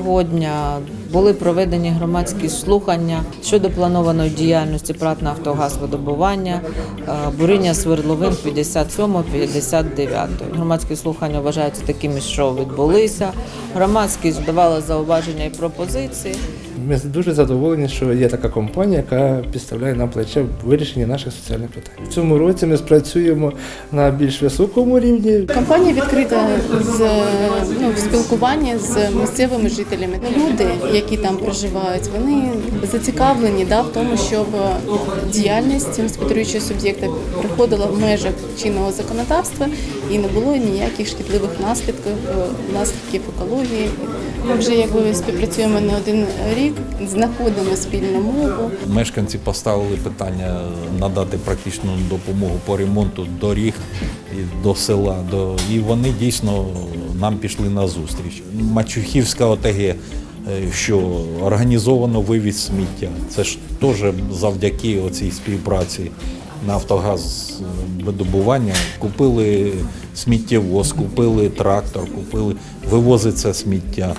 цього дня були проведені громадські слухання щодо планованої діяльності ПрАТ «Нафтогаз-видобування», буріння свердловин 57-59. Громадські слухання вважаються такими, що відбулися. Громадськість давала зауваження і пропозиції. Ми дуже задоволені, що є така компанія, яка підставляє нам плече в вирішенні наших соціальних питань. В цьому році ми спрацюємо на більш високому рівні. Компанія відкрита в спілкуванні з місцевими жителями. Люди, які там проживають, вони зацікавлені в тому, щоб діяльність господарюючого суб'єкта приходила в межах чинного законодавства і не було ніяких шкідливих наслідків екології. Ми вже співпрацюємо не один рік, знаходимо спільну мову. Мешканці поставили питання надати практичну допомогу по ремонту доріг до села. І вони дійсно нам пішли на зустріч. Мачухівська ОТГ, що організовано вивіз сміття. Це ж теж завдяки оцій співпраці «Нафтогаз-видобування» купили сміттєвоз, купили трактор, вивозить це сміття.